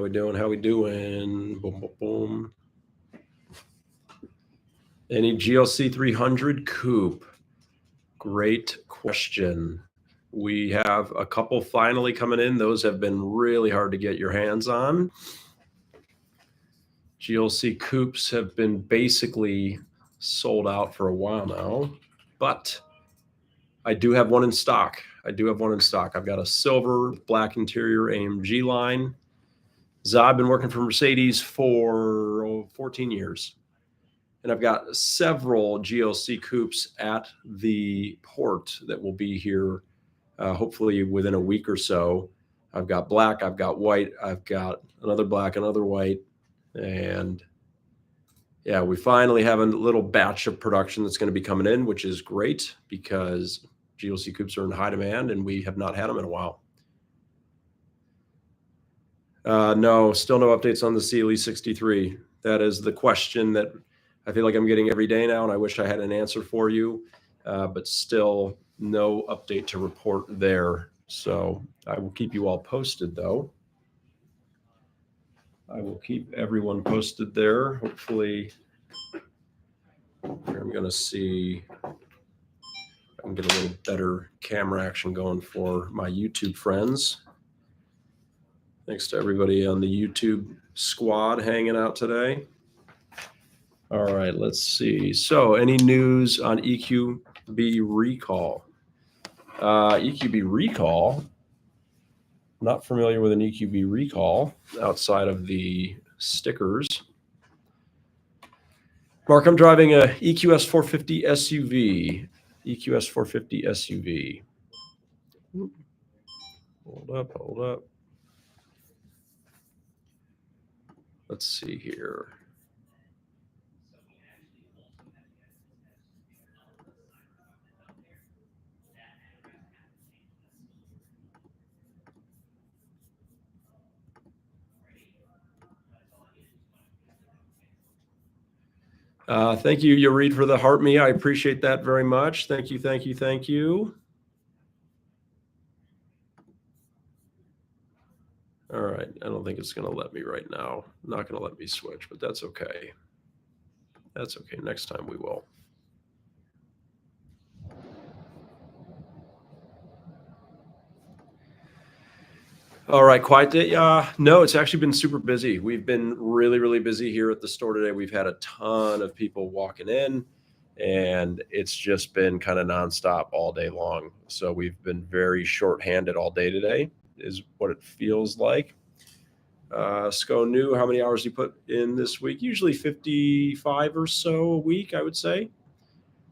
we doing? How we doing? Boom, boom, boom. Any GLC 300 Coupe? Great question. We have a couple finally coming in. Those have been really hard to get your hands on. GLC Coupes have been basically sold out for a while now, but I do have one in stock. I've got a silver black interior AMG line. I've been working for Mercedes for 14 years. And I've got several GLC Coupes at the port that will be here hopefully within a week or so. I've got black, I've got white, I've got another black, another white. And yeah, we finally have a little batch of production that's going to be coming in, which is great because GLC Coupes are in high demand and we have not had them in a while. No, still no updates on the CLE 63. That is the question that I feel like I'm getting every day now, and I wish I had an answer for you, but still no update to report there. So I will keep you all posted, though. I will keep everyone posted there. Hopefully, I'm going to see if I can get a little better camera action going for my YouTube friends. Thanks to everybody on the YouTube squad hanging out today. All right, let's see. So any news on EQB recall? EQB recall, not familiar with an EQB recall outside of the stickers. Mark, I'm driving a EQS 450 SUV. EQS 450 SUV. Hold up. Let's see here. Thank you, Yareed, for the heart me. I appreciate that very much. Thank you. All right. I don't think it's going to let me right now. Not going to let me switch, but that's okay. That's okay. Next time we will. All right, quiet day. No, it's actually been super busy. We've been really, really busy here at the store today. We've had a ton of people walking in, and it's just been kind of nonstop all day long. So we've been very short-handed all day today, is what it feels like. Sco New, how many hours do you put in this week? Usually 55 or so a week, I would say.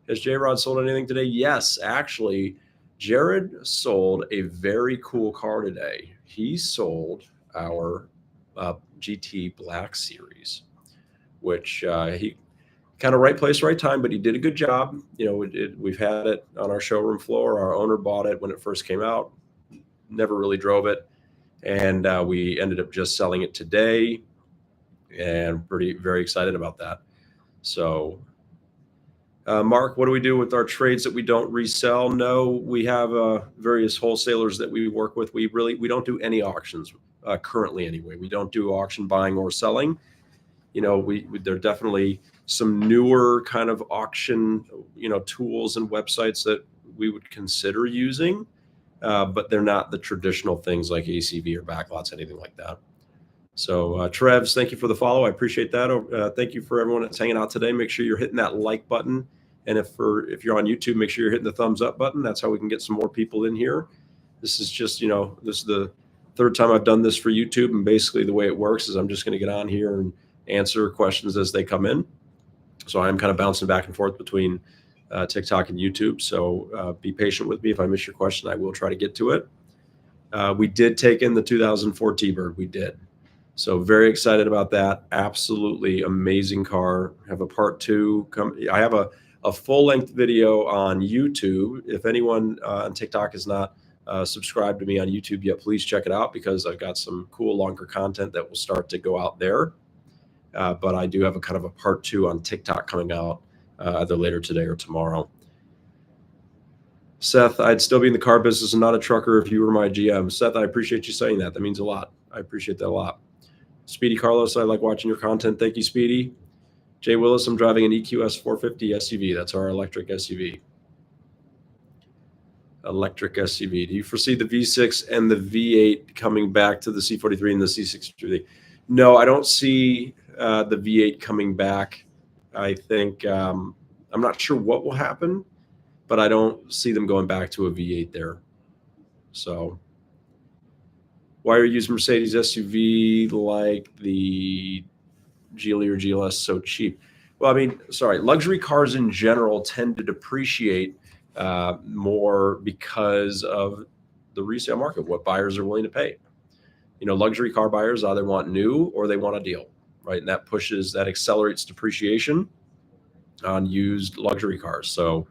Has J-Rod sold anything today? Yes, actually, Jared sold a very cool car today. He sold our GT Black Series, which he kind of right place, right time, but he did a good job. You know, we've had it on our showroom floor. Our owner bought it when it first came out, never really drove it. And we ended up just selling it today and very excited about that. So Mark, what do we do with our trades that we don't resell? No, we have various wholesalers that we work with. We don't do any auctions currently anyway. We don't do auction buying or selling. You know, there are definitely some newer kind of auction, tools and websites that we would consider using, but they're not the traditional things like ACV or backlots, anything like that. So Trevs, thank you for the follow. I appreciate that. Thank you for everyone that's hanging out today. Make sure you're hitting that like button. And if you're on YouTube, make sure you're hitting the thumbs up button. That's how we can get some more people in here. This is just, this is the third time I've done this for YouTube. And basically the way it works is I'm just going to get on here and answer questions as they come in. So I'm kind of bouncing back and forth between TikTok and YouTube. So be patient with me. If I miss your question, I will try to get to it. We did take in the 2004 T-Bird. We did. So very excited about that. Absolutely amazing car. I have a part 2. I have a full-length video on YouTube. If anyone on TikTok is not subscribed to me on YouTube yet, please check it out because I've got some cool longer content that will start to go out there. But I do have a kind of a part 2 on TikTok coming out either later today or tomorrow. Seth, I'd still be in the car business and not a trucker if you were my GM. Seth, I appreciate you saying that. That means a lot. I appreciate that a lot. Speedy Carlos, I like watching your content. Thank you, Speedy. Jay Willis, I'm driving an EQS 450 SUV. That's our electric SUV. Electric SUV. Do you foresee the V6 and the V8 coming back to the C43 and the C63? No, I don't see the V8 coming back. I think I'm not sure what will happen, but I don't see them going back to a V8 there. So why are you using Mercedes SUV like the GLE or GLS so cheap? Well, I mean, sorry, luxury cars in general tend to depreciate more because of the resale market, what buyers are willing to pay. You know, luxury car buyers either want new or they want a deal, right? And that accelerates depreciation on used luxury cars. So,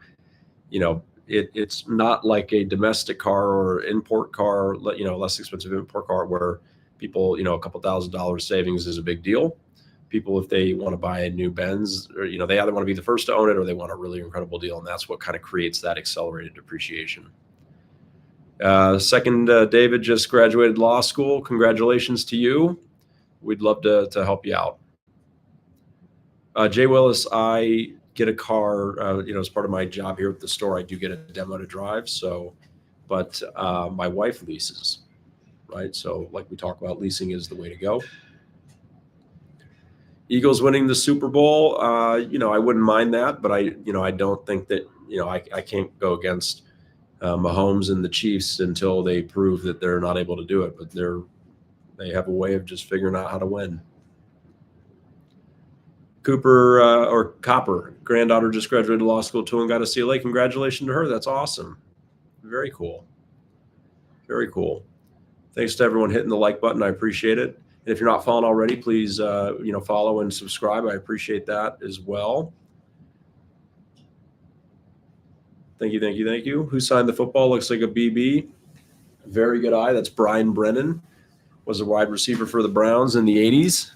you know, it's not like a domestic car or import car, you know, less expensive import car where people, you know, a couple $1,000 savings is a big deal. People, if they want to buy a new Benz, or, you know, they either want to be the first to own it or they want a really incredible deal. And that's what kind of creates that accelerated depreciation. Second, David just graduated law school. Congratulations to you. We'd love to help you out. Jay Willis, I get a car, you know, as part of my job here at the store, I do get a demo to drive. So, but my wife leases, right? So like we talk about, leasing is the way to go. Eagles winning the Super Bowl, you know, I wouldn't mind that, but I don't think that, you know, I can't go against Mahomes and the Chiefs until they prove that they're not able to do it, but they have a way of just figuring out how to win. Copper, granddaughter just graduated law school too and got a CLA. Congratulations to her. That's awesome. Very cool. Very cool. Thanks to everyone hitting the like button. I appreciate it. And if you're not following already, please, you know, follow and subscribe. I appreciate that as well. Thank you, thank you, thank you. Who signed the football? Looks like a BB. Very good eye. That's Brian Brennan. Was a wide receiver for the Browns in the 80s.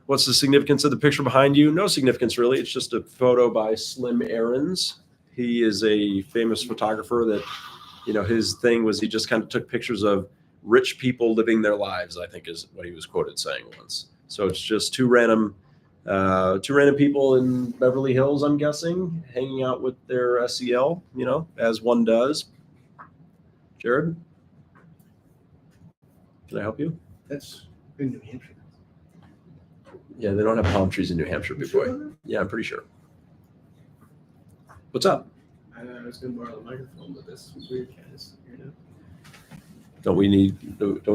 What's the significance of the picture behind you? No significance, really. It's just a photo by Slim Aarons. He is a famous photographer that, you know, his thing was he just kind of took pictures of rich people living their lives, I think is what he was quoted saying once. So it's just two random people in Beverly Hills, I'm guessing, hanging out with their SEL, you know, as one does. Jared, can I help you? That's in New Hampshire. Yeah, they don't have palm trees in New Hampshire, big boy. Yeah, I'm pretty sure. What's up? I was going to borrow the microphone, but this was weird, guys. You know? Don't we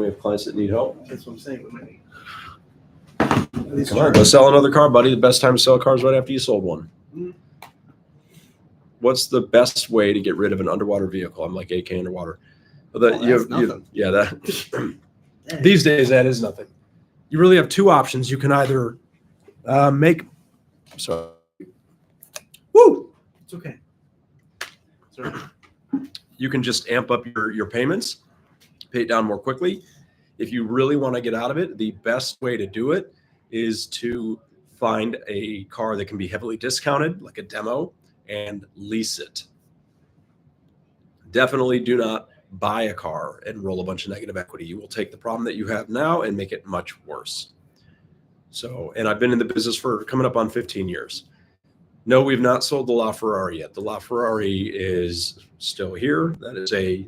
have clients that need help? That's what I'm saying. We might need. Come on, go sell another car, buddy. The best time to sell cars right after you sold one. Mm-hmm. What's the best way to get rid of an underwater vehicle? I'm like AK underwater. These days, that is nothing. You really have two options. You can either make. Sorry. Woo! It's okay. Sorry. You can just amp up your payments, pay it down more quickly. If you really want to get out of it, the best way to do it is to find a car that can be heavily discounted, like a demo, and lease it. Definitely do not buy a car and roll a bunch of negative equity. You will take the problem that you have now and make it much worse. So, and I've been in the business for coming up on 15 years. No, we've not sold the LaFerrari yet. The LaFerrari is still here. That is a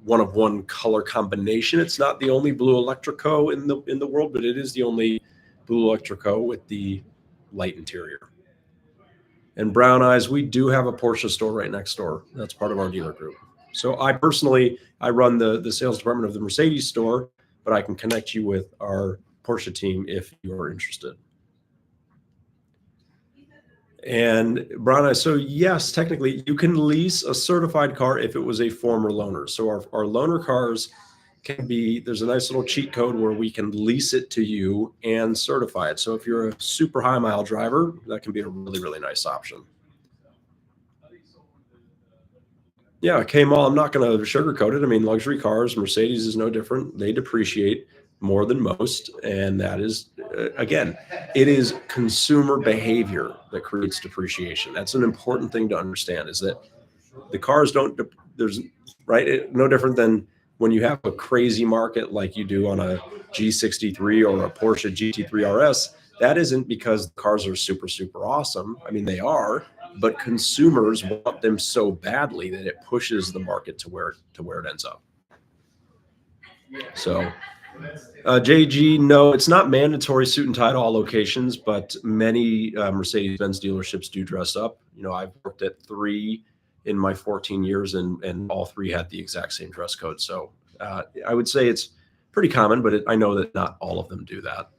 one-of-one color combination. It's not the only blue Electrico in the world, but it is the only blue Electrico with the light interior. And Brown Eyes, we do have a Porsche store right next door. That's part of our dealer group. So I run the sales department of the Mercedes store, but I can connect you with our Porsche team if you are interested. And Brana, so yes, technically you can lease a certified car if it was a former loaner. So our loaner cars can be, there's a nice little cheat code where we can lease it to you and certify it. So if you're a super high mile driver, that can be a really, really nice option. Yeah, K-Mall, I'm not going to sugarcoat it. I mean, luxury cars, Mercedes is no different. They depreciate more than most. And that is, again, it is consumer behavior that creates depreciation. That's an important thing to understand, is that the cars don't, no different than when you have a crazy market like you do on a G63 or a Porsche GT3 RS, that isn't because the cars are super, super awesome. I mean, they are, but consumers want them so badly that it pushes the market to where it ends up. So JG, no, it's not mandatory suit and tie to all locations, but many Mercedes-Benz dealerships do dress up. You know, I've worked at 3 in my 14 years, and all 3 had the exact same dress code. So I would say it's pretty common, but I know that not all of them do that.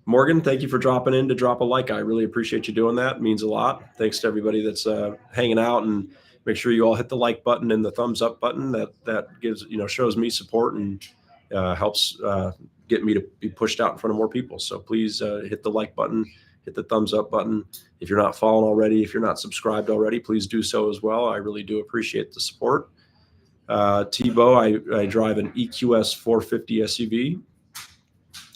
Morgan, thank you for dropping in to drop a like. I really appreciate you doing that. It means a lot. Thanks to everybody that's hanging out, and make sure you all hit the like button and the thumbs up button. That gives, shows me support and helps get me to be pushed out in front of more people. So please hit the like button, hit the thumbs up button. If you're not following already, if you're not subscribed already, please do so as well. I really do appreciate the support. Tebow, I drive an EQS 450 SUV.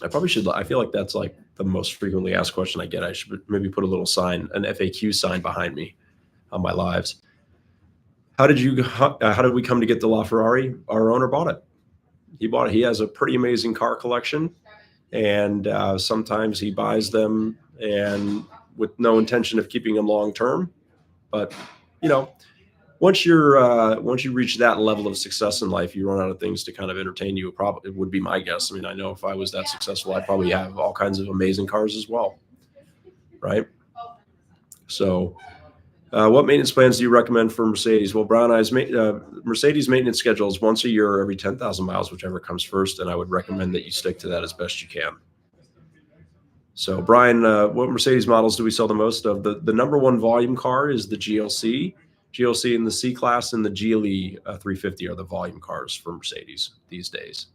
I feel like that's like the most frequently asked question I get. I should maybe put a little sign, an FAQ sign behind me on my lives. How did we come to get the LaFerrari? Our owner bought it. He bought it. He has a pretty amazing car collection, and sometimes he buys them and with no intention of keeping them long term. But once you reach that level of success in life, you run out of things to kind of entertain you. It would be my guess. I mean, I know if I was that successful, I'd probably have all kinds of amazing cars as well, right? So what maintenance plans do you recommend for Mercedes? Well, Brown Eyes, Mercedes maintenance schedule is once a year or every 10,000 miles, whichever comes first, and I would recommend that you stick to that as best you can. So Brian, what Mercedes models do we sell the most of? The number one volume car is the GLC. GLC in the C-Class and the GLE 350 are the volume cars for Mercedes these days.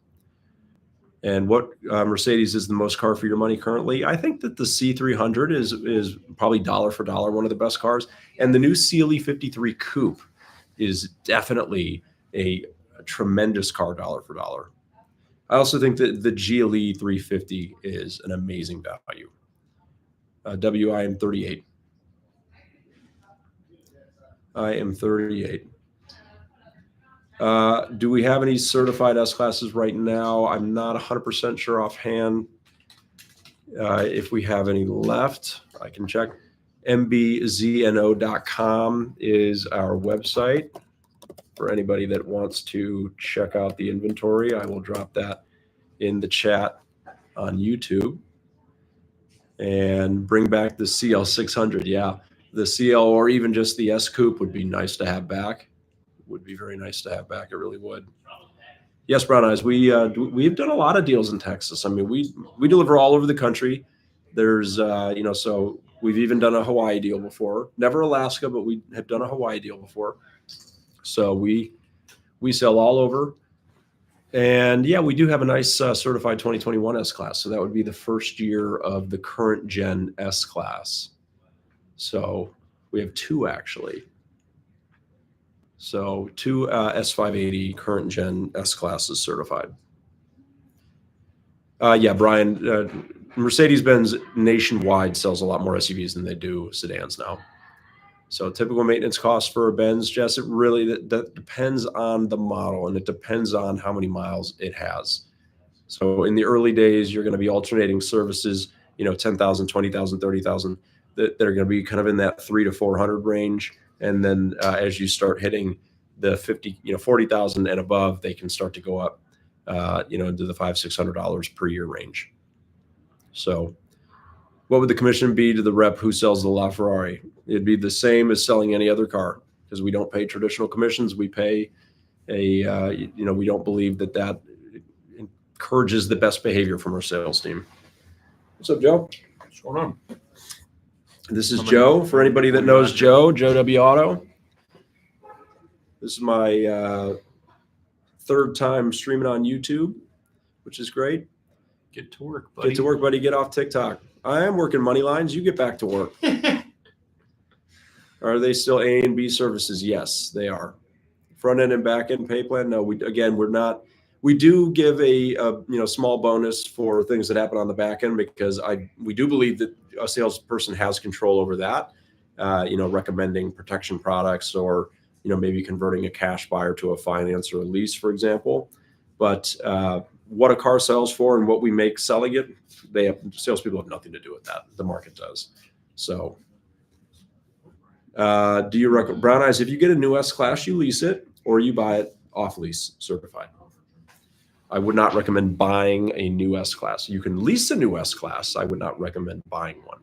And what Mercedes is the most car for your money currently? I think that the C300 is probably dollar for dollar one of the best cars. And the new CLE 53 Coupe is definitely a tremendous car, dollar for dollar. I also think that the GLE 350 is an amazing value. WIM 38. I am 38. Do we have any certified S-Classes right now? I'm not 100% sure offhand. If we have any left, I can check. mbzno.com is our website for anybody that wants to check out the inventory. I will drop that in the chat on YouTube. And bring back the CL600. Yeah. The CL or even just the S Coupe would be nice to have back. Would be very nice to have back. It really would. Yes, Brown Eyes. We've done a lot of deals in Texas. I mean, we deliver all over the country. There's so we've even done a Hawaii deal before. Never Alaska, but we have done a Hawaii deal before. So we sell all over. And yeah, we do have a nice certified 2021 S-Class. So that would be the first year of the current gen S-Class. So we have 2 actually. So 2 S580 current gen S-Classes certified. Yeah, Brian, Mercedes-Benz nationwide sells a lot more SUVs than they do sedans now. So typical maintenance costs for a Benz, Jess, it really that depends on the model, and it depends on how many miles it has. So in the early days, you're going to be alternating services, 10,000, 20,000, 30,000. That are going to be kind of in that 300 to 400 range. And then as you start hitting the 40,000 and above, they can start to go up, into the $500-600 per year range. So what would the commission be to the rep who sells the LaFerrari? It'd be the same as selling any other car, because we don't pay traditional commissions. We pay we don't believe that encourages the best behavior from our sales team. What's up, Joe? What's going on? This is Joe. For anybody that knows Joe W. Auto. This is my 3rd time streaming on YouTube, which is great. Get to work, buddy. Get to work, buddy. Get off TikTok. I am working money lines. You get back to work. Are they still A and B services? Yes, they are. Front end and back end pay plan? No, we're not. We do give a small bonus for things that happen on the back end, because we do believe that a salesperson has control over that, recommending protection products or maybe converting a cash buyer to a finance or a lease, for example. But what a car sells for and what we make selling it, salespeople have nothing to do with that. The market does. So do you recommend, Brown Eyes, if you get a new S-Class, you lease it or you buy it off lease certified? I would not recommend buying a new S-Class. You can lease a new S-Class. I would not recommend buying one.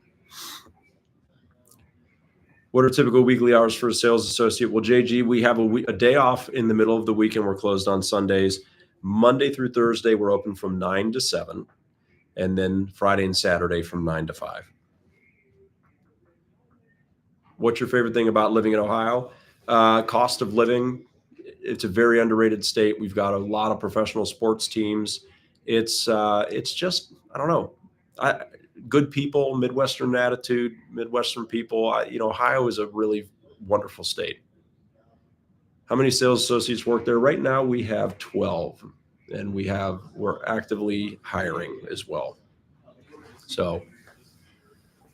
What are typical weekly hours for a sales associate? Well, JG, we have a day off in the middle of the week and we're closed on Sundays. Monday through Thursday, we're open from 9 to 7. And then Friday and Saturday from 9 to 5. What's your favorite thing about living in Ohio? Cost of living. It's a very underrated state. We've got a lot of professional sports teams. It's just, I don't know. Good people, Midwestern attitude, Midwestern people. Ohio is a really wonderful state. How many sales associates work there? Right now we have 12, and we're actively hiring as well. So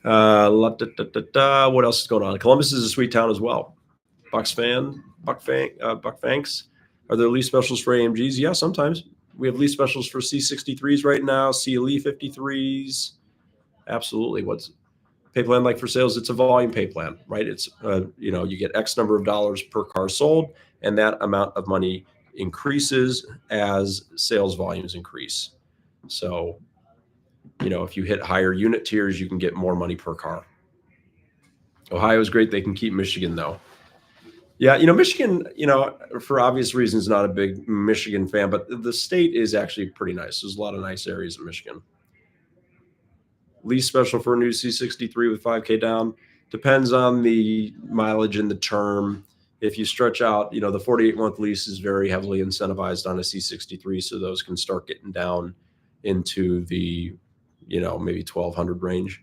what else is going on? Columbus is a sweet town as well. Buckfanks. Are there lease specials for AMGs? Yeah, sometimes. We have lease specials for C63s right now, CLE 53s. Absolutely. What's pay plan like for sales? It's a volume pay plan, right? It's, you get X number of dollars per car sold, and that amount of money increases as sales volumes increase. So, if you hit higher unit tiers, you can get more money per car. Ohio is great. They can keep Michigan, though. Yeah, Michigan, for obvious reasons, not a big Michigan fan, but the state is actually pretty nice. There's a lot of nice areas in Michigan. Lease special for a new C63 with 5K down. Depends on the mileage and the term. If you stretch out, the 48-month lease is very heavily incentivized on a C63, so those can start getting down into the, maybe 1,200 range.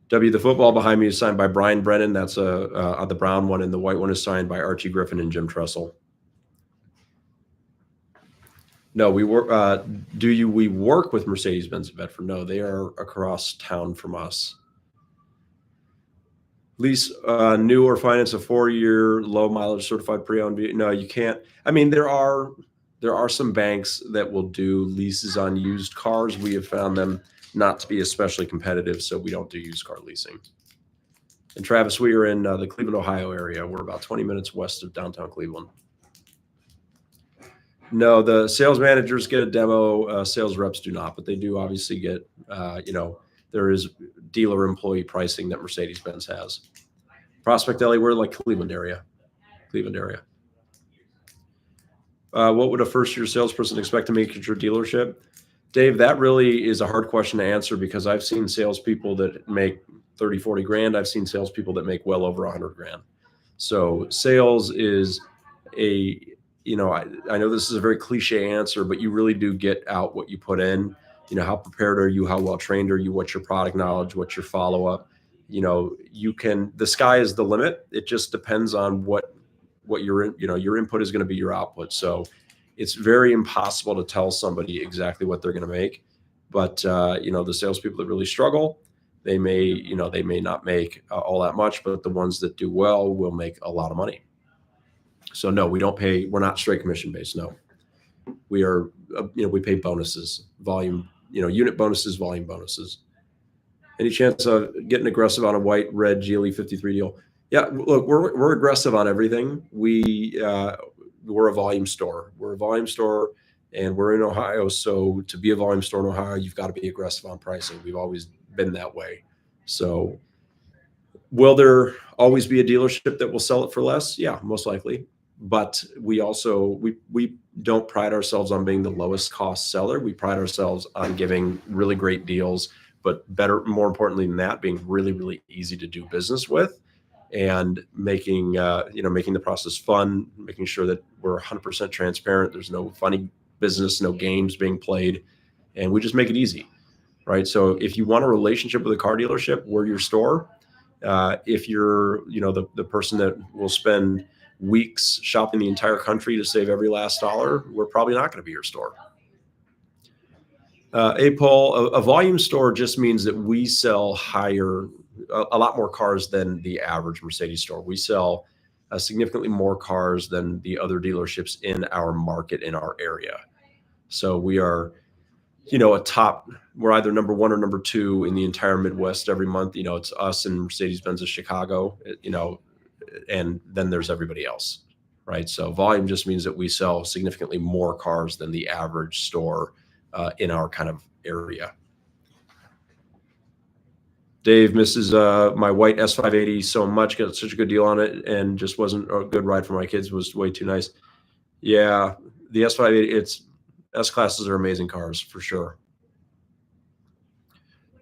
The football behind me is signed by Brian Brennan. That's the brown one, and the white one is signed by Archie Griffin and Jim Tressel. No, we work. We work with Mercedes-Benz at Bedford? No, they are across town from us. Lease new or finance a 4-year low mileage certified pre-owned vehicle. No, you can't. I mean, there are some banks that will do leases on used cars. We have found them not to be especially competitive, so we don't do used car leasing. And Travis, we are in the Cleveland, Ohio area. We're about 20 minutes west of downtown Cleveland. No, the sales managers get a demo. Sales reps do not, but they do obviously get, there is dealer employee pricing that Mercedes-Benz has. Prospect Alley, we're like Cleveland area. What would a first-year salesperson expect to make at your dealership? Dave, that really is a hard question to answer because I've seen salespeople that make 30, 40 grand. I've seen salespeople that make well over 100 grand. So sales is I know this is a very cliche answer, but you really do get out what you put in. How prepared are you? How well trained are you? What's your product knowledge? What's your follow-up? The sky is the limit. It just depends on what your input is going to be your output. So it's very impossible to tell somebody exactly what they're going to make. But, the salespeople that really struggle, they may not make all that much, but the ones that do well will make a lot of money. So no, we're not straight commission based. No, we are, we pay bonuses, volume, unit bonuses, volume bonuses. Any chance of getting aggressive on a white red GLE 53 deal? Yeah, look, we're aggressive on everything. We're a volume store. And we're in Ohio. So to be a volume store in Ohio, you've got to be aggressive on pricing. We've always been that way. So will there always be a dealership that will sell it for less? Yeah, most likely. But we also, we don't pride ourselves on being the lowest cost seller. We pride ourselves on giving really great deals, but more importantly than that, being really, really easy to do business with. And making the process fun, making sure that we're 100% transparent. There's no funny business, no games being played, and we just make it easy, right? So if you want a relationship with a car dealership, we're your store. If you're, the person that will spend weeks shopping the entire country to save every last dollar, we're probably not going to be your store. Paul, a volume store just means that we sell a lot more cars than the average Mercedes store. We sell significantly more cars than the other dealerships in our market, in our area. So we are, we're either number one or number two in the entire Midwest every month. It's us and Mercedes-Benz of Chicago, and then there's everybody else, right? So volume just means that we sell significantly more cars than the average store in our kind of area. Dave misses my white S580 so much. Got such a good deal on it, and just wasn't a good ride for my kids. Was way too nice. Yeah, the S580. S-classes are amazing cars for sure.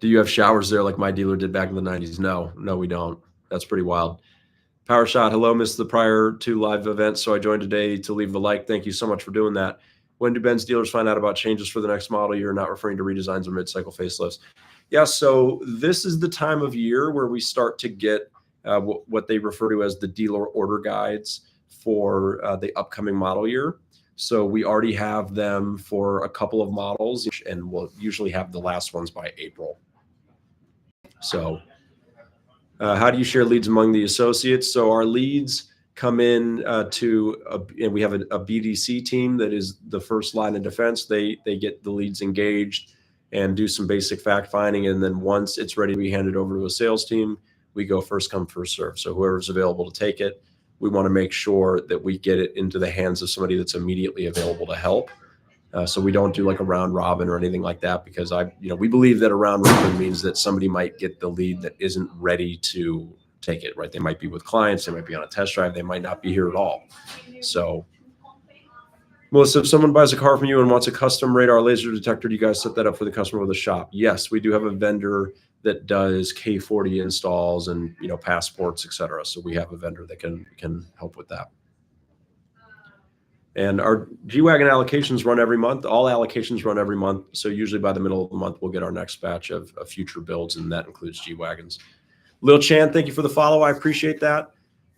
Do you have showers there like my dealer did back in the 90s? No, we don't. That's pretty wild. Power Shot, hello. Missed the prior 2 live events, so I joined today to leave a like. Thank you so much for doing that. When do Benz dealers find out about changes for the next model year, not referring to redesigns or mid-cycle facelifts? Yeah, so this is the time of year where we start to get what they refer to as the dealer order guides for the upcoming model year. So we already have them for a couple of models, and we'll usually have the last ones by April. So how do you share leads among the associates? So our leads come in and we have a BDC team that is the first line of defense. They get the leads engaged and do some basic fact finding. And then once it's ready to be handed over to a sales team, we go first come, first serve. So whoever's available to take it, we want to make sure that we get it into the hands of somebody that's immediately available to help. So we don't do like a round robin or anything like that, because we believe that a round robin means that somebody might get the lead that isn't ready to take it, right? They might be with clients, they might be on a test drive, they might not be here at all. So Melissa, if someone buys a car from you and wants a custom radar laser detector, do you guys set that up for the customer with a shop? Yes, we do have a vendor that does K40 installs and passports, etc. So we have a vendor that can help with that. And our G-Wagon allocations run every month. All allocations run every month. So usually by the middle of the month, we'll get our next batch of future builds, and that includes G-Wagons. Lil Chan, thank you for the follow. I appreciate that.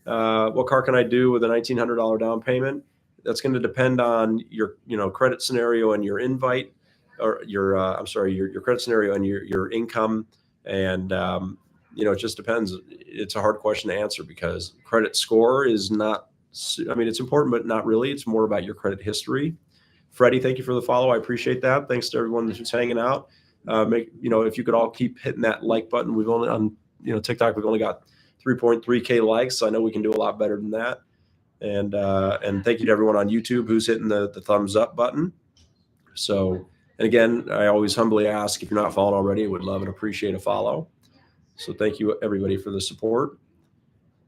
What car can I do with a $1,900 down payment? That's going to depend on your credit scenario and your invite, or your credit scenario and your income. And, it just depends. It's a hard question to answer because credit score is not, it's important, but not really. It's more about your credit history. Freddie, thank you for the follow. I appreciate that. Thanks to everyone who's hanging out. If you could all keep hitting that like button. We've only on, TikTok, we've only got 3.3K likes. So I know we can do a lot better than that. And thank you to everyone on YouTube who's hitting the thumbs up button. So, and again, I always humbly ask, if you're not followed already, I would love and appreciate a follow. So thank you everybody for the support.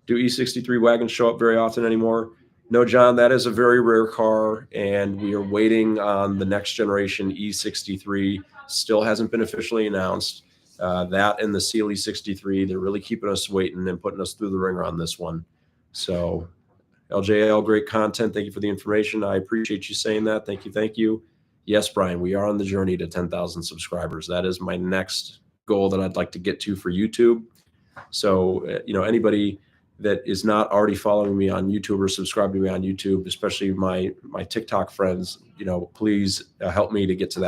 Do E63 wagons show up very often anymore? No, John, that is a very rare car, and we are waiting on the next generation E63. Still hasn't been officially announced. That and the Seal E63, they're really keeping us waiting and putting us through the ringer on this one. So LJL, great content. Thank you for the information. I appreciate you saying that. Thank you. Thank you. Yes, Brian, we are on the journey to 10,000 subscribers. That is my next goal that I'd like to get to for YouTube. So, anybody that is not already following me on YouTube or subscribing to me on YouTube, especially my TikTok friends, please help me to get to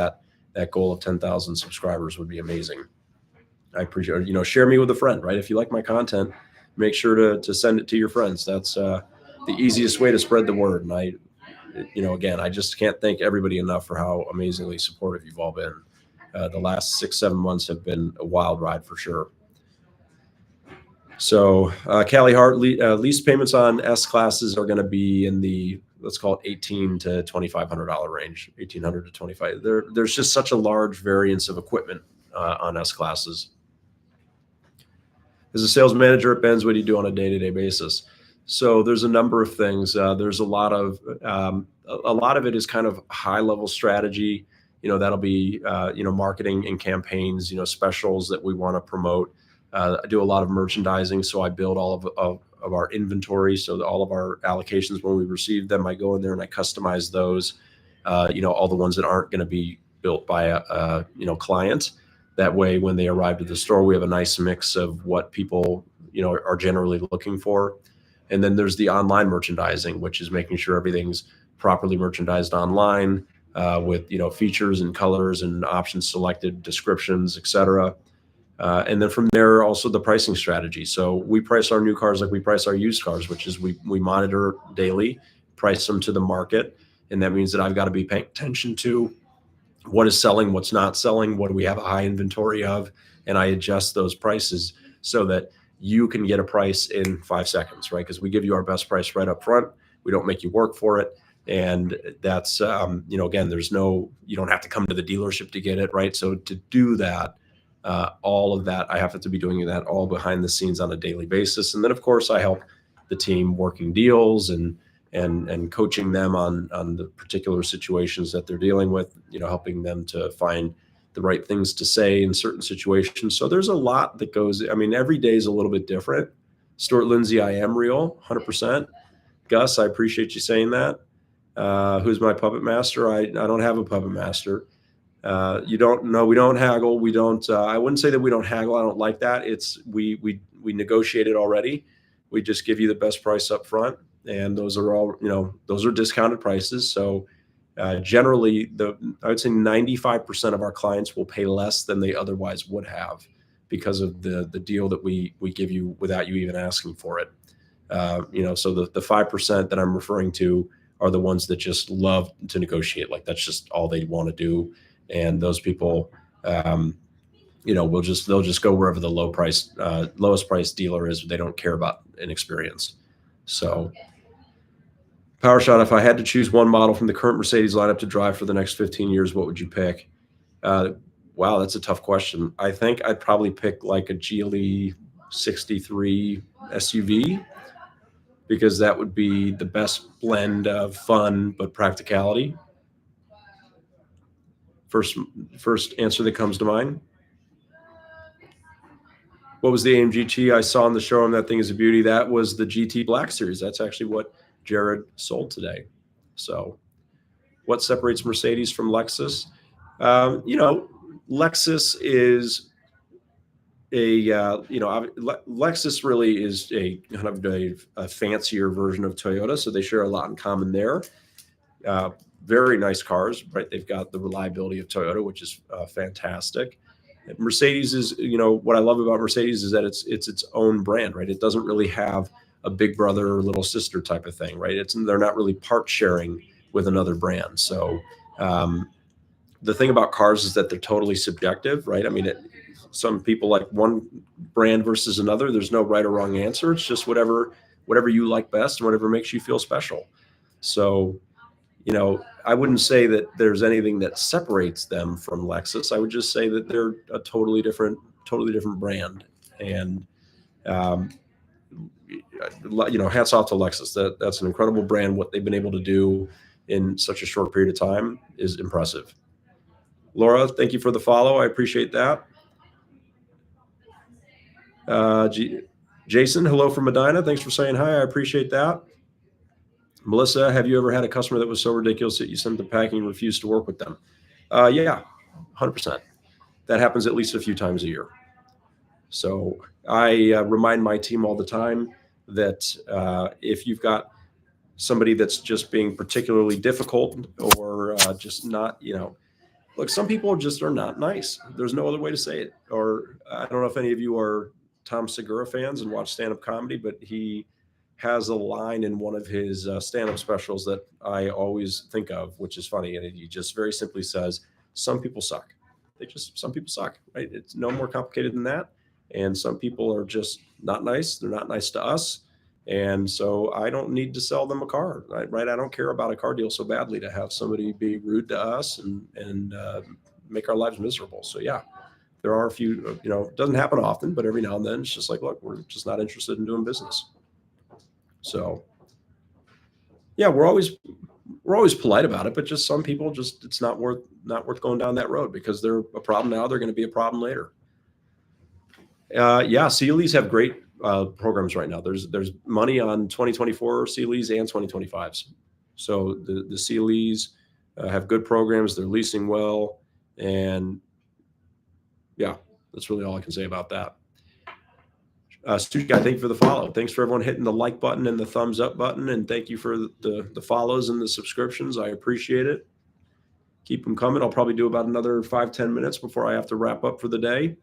that goal of 10,000 subscribers would be amazing. I appreciate it. Share me with a friend, right? If you like my content, make sure to send it to your friends. That's the easiest way to spread the word. And again, I just can't thank everybody enough for how amazingly supportive you've all been. The last 6-7 months have been a wild ride for sure. So Callie Hart, lease payments on S classes are going to be in the, let's call it $1,800 to $2,500 range, $1,800 to $2,500. There's just such a large variance of equipment on S classes. As a sales manager at Benz, what do you do on a day-to-day basis? So there's a number of things. There's a lot of it is kind of high-level strategy. That'll be marketing and campaigns, specials that we want to promote. I do a lot of merchandising, so I build all of our inventory. So all of our allocations, when we receive them, I go in there and I customize those. All the ones that aren't going to be built by a client. That way, when they arrive at the store, we have a nice mix of what people are generally looking for. And then there's the online merchandising, which is making sure everything's properly merchandised online with features and colors and options selected, descriptions, etc. And then from there, also the pricing strategy. So we price our new cars like we price our used cars, which is we monitor daily, price them to the market. And that means that I've got to be paying attention to what is selling, what's not selling, what do we have a high inventory of, and I adjust those prices so that you can get a price in 5 seconds, right? Because we give you our best price right up front. We don't make you work for it. And that's, again, you don't have to come to the dealership to get it, right? So to do that, all of that, I have to be doing that all behind the scenes on a daily basis. And then, of course, I help the team working deals and coaching them on the particular situations that they're dealing with, helping them to find the right things to say in certain situations. So there's a lot that goes, every day is a little bit different. Stuart Lindsay, I am real, 100%. Gus, I appreciate you saying that. Who's my puppet master? I don't have a puppet master. We don't haggle. We don't, I wouldn't say that we don't haggle. I don't like that. We negotiated already. We just give you the best price up front. And those are all, those are discounted prices. So generally, I would say 95% of our clients will pay less than they otherwise would have because of the deal that we give you without you even asking for it. So the 5% that I'm referring to are the ones that just love to negotiate. Like that's just all they want to do. And those people, they'll just go wherever the lowest price dealer is. They don't care about an experience. So PowerShot, if I had to choose one model from the current Mercedes lineup to drive for the next 15 years, what would you pick? Wow, that's a tough question. I think I'd probably pick like a GLE 63 SUV because that would be the best blend of fun but practicality. First answer that comes to mind. What was the AMG GT I saw in the showroom? That thing is a beauty. That was the GT Black Series. That's actually what Jared sold today. So what separates Mercedes from Lexus? Lexus is Lexus really is a kind of a fancier version of Toyota. So they share a lot in common there. Very nice cars, right? They've got the reliability of Toyota, which is fantastic. Mercedes is, what I love about Mercedes is that it's its own brand, right? It doesn't really have a big brother or little sister type of thing, right? They're not really part sharing with another brand. So the thing about cars is that they're totally subjective, right? Some people like one brand versus another. There's no right or wrong answer. It's just whatever you like best and whatever makes you feel special. So, I wouldn't say that there's anything that separates them from Lexus. I would just say that they're a totally different brand. And, hats off to Lexus. That's an incredible brand. What they've been able to do in such a short period of time is impressive. Laura, thank you for the follow. I appreciate that. Jason, hello from Medina. Thanks for saying hi. I appreciate that. Melissa, have you ever had a customer that was so ridiculous that you sent them packing and refused to work with them? Yeah, 100%. That happens at least a few times a year. So I remind my team all the time that if you've got somebody that's just being particularly difficult or just not, look, some people just are not nice. There's no other way to say it. Or I don't know if any of you are Tom Segura fans and watch stand-up comedy, but he has a line in one of his stand-up specials that I always think of, which is funny. And he just very simply says, some people suck. Some people suck, right? It's no more complicated than that. And some people are just not nice. They're not nice to us. And so I don't need to sell them a car, right? I don't care about a car deal so badly to have somebody be rude to us and make our lives miserable. So yeah, there are a few, it doesn't happen often, but every now and then it's just like, look, we're just not interested in doing business. So yeah, we're always polite about it, but just some people it's not worth going down that road because they're a problem now. They're going to be a problem later. Yeah, CLEs have great programs right now. There's money on 2024 CLEs and 2025s. So the CLEs have good programs. They're leasing well. And yeah, that's really all I can say about that. Stu Guy, thank you for the follow. Thanks for everyone hitting the like button and the thumbs up button. And thank you for the follows and the subscriptions. I appreciate it. Keep them coming. I'll probably do about another 5-10 minutes before I have to wrap up for the day.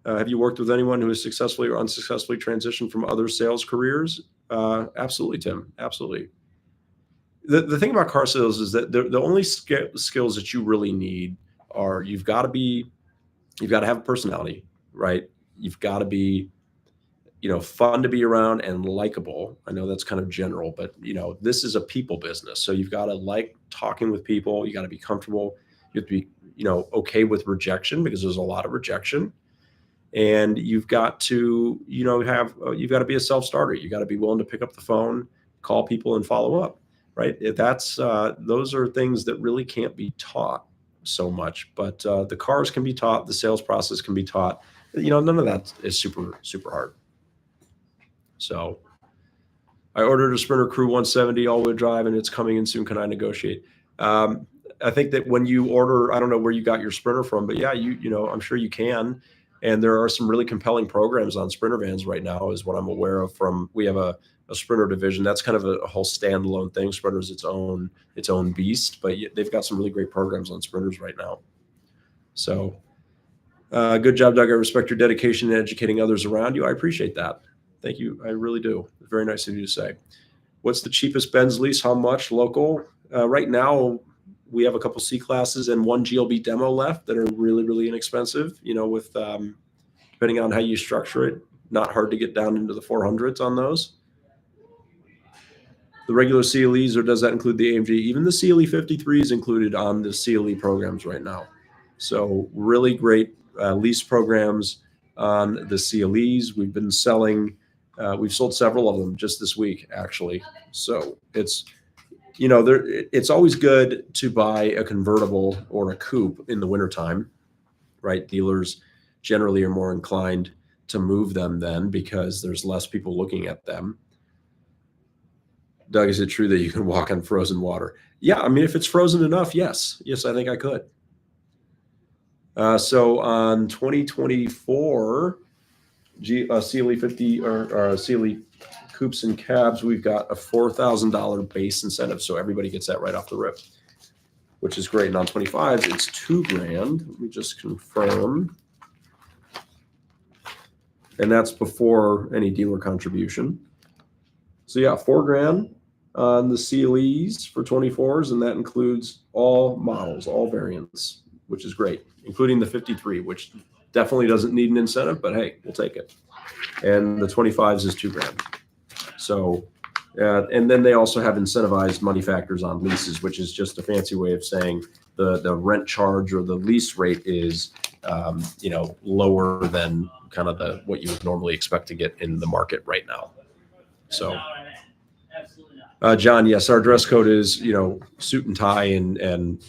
Have you worked with anyone who has successfully or unsuccessfully transitioned from other sales careers? Absolutely, Tim. Absolutely. The thing about car sales is that the only skills that you really need are you've got to have a personality, right? You've got to be, fun to be around and likable. I know that's kind of general, but this is a people business. So you've got to like talking with people. You got to be comfortable. You have to be, okay with rejection because there's a lot of rejection. And you've got to, you've got to be a self-starter. You got to be willing to pick up the phone, call people and follow up, right? Those are things that really can't be taught so much, but the cars can be taught. The sales process can be taught. None of that is super, super hard. So I ordered a Sprinter Crew 170 all-wheel drive, and it's coming in soon. Can I negotiate? I think that when you order, I don't know where you got your Sprinter from, but yeah, I'm sure you can. And there are some really compelling programs on Sprinter vans right now, is what I'm aware of. We have a Sprinter division that's kind of a whole standalone thing. Sprinter's its own beast, but they've got some really great programs on Sprinters right now. So good job, Doug. I respect your dedication in educating others around you. I appreciate that. Thank you. I really do. Very nice of you to say. What's the cheapest Benz lease? How much local? Right now, we have a couple C classes and one GLB demo left that are really, really inexpensive, with depending on how you structure it, not hard to get down into the 400s on those. The regular CLEs, or does that include the AMG? Even the CLE 53 is included on the CLE programs right now. So really great lease programs on the CLEs. We've been selling, we've sold several of them just this week, actually. So it's, it's always good to buy a convertible or a coupe in the wintertime, right? Dealers generally are more inclined to move them then because there's less people looking at them. Doug, is it true that you can walk on frozen water? Yeah, I mean, if it's frozen enough, yes. Yes, I think I could. So on 2024 CLE 50 or CLE coupes and cabs, we've got a $4,000 base incentive. So everybody gets that right off the rip, which is great. And on 25s, it's $2,000. Let me just confirm. And that's before any dealer contribution. So yeah, $4,000 on the CLEs for 24s. And that includes all models, all variants, which is great, including the 53, which definitely doesn't need an incentive, but hey, we'll take it. And the 25s is $2,000. So, and then they also have incentivized money factors on leases, which is just a fancy way of saying the rent charge or the lease rate is, lower than kind of what you would normally expect to get in the market right now. So, John, yes, our dress code is, suit and tie and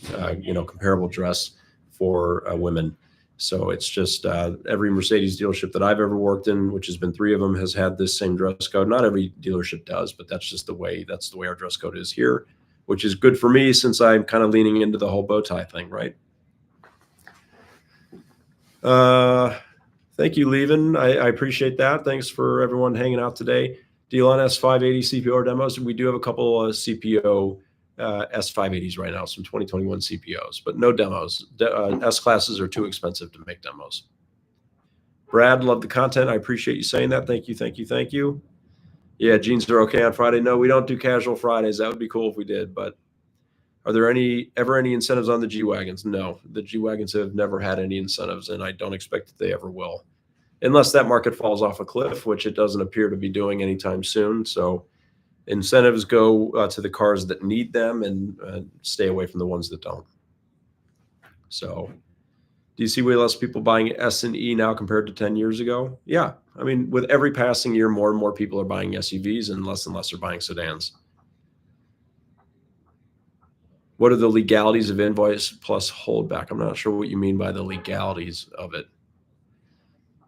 comparable dress for women. So it's just every Mercedes dealership that I've ever worked in, which has been 3 of them, has had this same dress code. Not every dealership does, but that's the way our dress code is here, which is good for me since I'm kind of leaning into the whole bow tie thing, right? Thank you, Levin. I appreciate that. Thanks for everyone hanging out today. Deal on S580 CPO demos. We do have a couple of CPO S580s right now, some 2021 CPOs, but no demos. S classes are too expensive to make demos. Brad, love the content. I appreciate you saying that. Thank you, thank you, thank you. Yeah, jeans are okay on Friday. No, we don't do casual Fridays. That would be cool if we did, but are there ever any incentives on the G-Wagons? No, the G-Wagons have never had any incentives, and I don't expect that they ever will, unless that market falls off a cliff, which it doesn't appear to be doing anytime soon. So incentives go to the cars that need them and stay away from the ones that don't. So do you see way less people buying S and E now compared to 10 years ago? Yeah. I mean, with every passing year, more and more people are buying SUVs and less are buying sedans. What are the legalities of invoice plus holdback? I'm not sure what you mean by the legalities of it.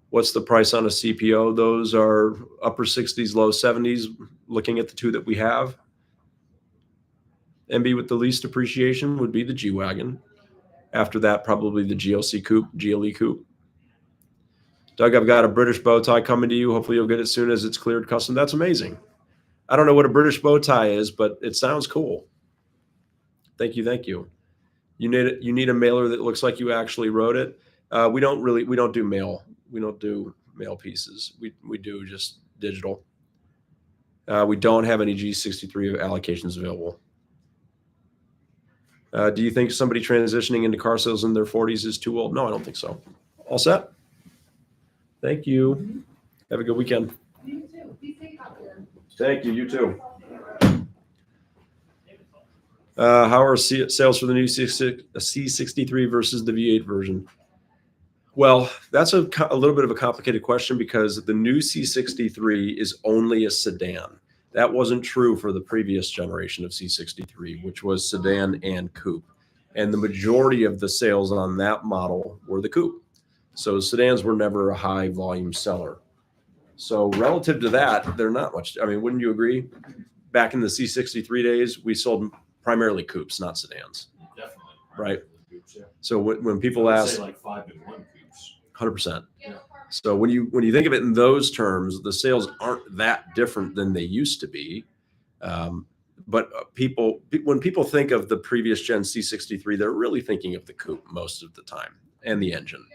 What's the price on a CPO? Those are upper 60s, low 70s, looking at the 2 that we have. MB with the least appreciation would be the G-Wagon. After that, probably the GLC Coupe, GLE Coupe. Doug, I've got a British bow tie coming to you. Hopefully you'll get it as soon as it's cleared custom. That's amazing. I don't know what a British bow tie is, but it sounds cool. Thank you, thank you. You need a mailer that looks like you actually wrote it. We don't do mail do mail pieces. We do just digital. We don't have any G63 allocations available. Do you think somebody transitioning into car sales in their 40s is too old? No, I don't think so. All set? Thank you. Have a good weekend. You too. Be safe out there. Thank you. You too. How are sales for the new C63 versus the V8 version? Well, that's a little bit of a complicated question because the new C63 is only a sedan. That wasn't true for the previous generation of C63, which was sedan and coupe. And the majority of the sales on that model were the coupe. So sedans were never a high volume seller. So relative to that, they're not much. I mean, wouldn't you agree? Back in the C63 days, we sold primarily coupes, not sedans. Definitely. Right. Coupes, yeah. So when people I would ask, say like 5-in-1 coupes. 100%. Yeah. So when you think of it in those terms, the sales aren't that different than they used to be. But when people think of the previous gen C63, they're really thinking of the coupe most of the time and the engine.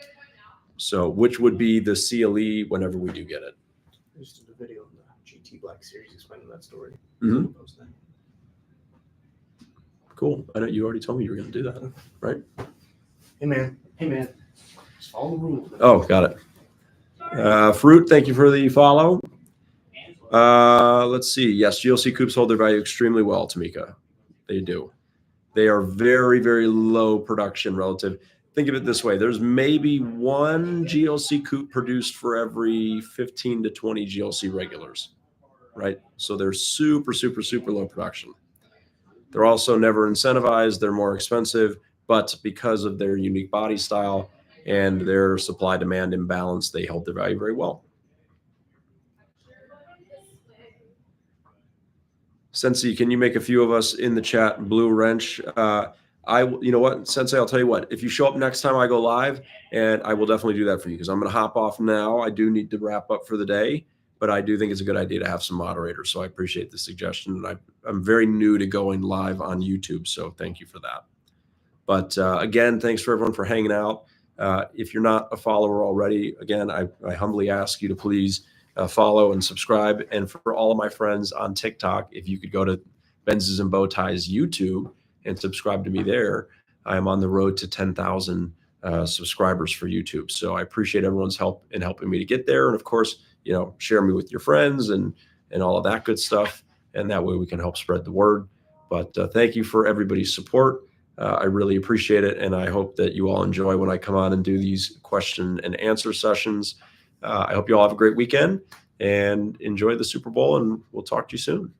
So which would be the CLE whenever we do get it. I just did a video on the GT Black Series explaining that story. Mhm. Cool. I know you already told me you were going to do that, right? Hey man, just follow the rules. Oh, got it. Fruit, thank you for the follow. Let's see. Yes, GLC coupes hold their value extremely well, Tamika. They do. They are very, very low production relative. Think of it this way. There's maybe one GLC coupe produced for every 15 to 20 GLC regulars, right? So they're super, super, super low production. They're also never incentivized. They're more expensive, but because of their unique body style and their supply-demand imbalance, they hold their value very well. Sensei, can you make a few of us in the chat blue wrench? You know what, Sensei, I'll tell you what, if you show up next time I go live, and I will definitely do that for you because I'm going to hop off now. I do need to wrap up for the day, but I do think it's a good idea to have some moderators. So I appreciate the suggestion. And I'm very new to going live on YouTube. So thank you for that. But again, thanks for everyone for hanging out. If you're not a follower already, again, I humbly ask you to please follow and subscribe. And for all of my friends on TikTok, if you could go to BenzsandBowties YouTube and subscribe to me there. I am on the road to 10,000 subscribers for YouTube. So I appreciate everyone's help in helping me to get there. And of course, share me with your friends and all of that good stuff. And that way we can help spread the word. But thank you for everybody's support. I really appreciate it. And I hope that you all enjoy when I come on and do these question and answer sessions. I hope you all have a great weekend and enjoy the Super Bowl, and we'll talk to you soon.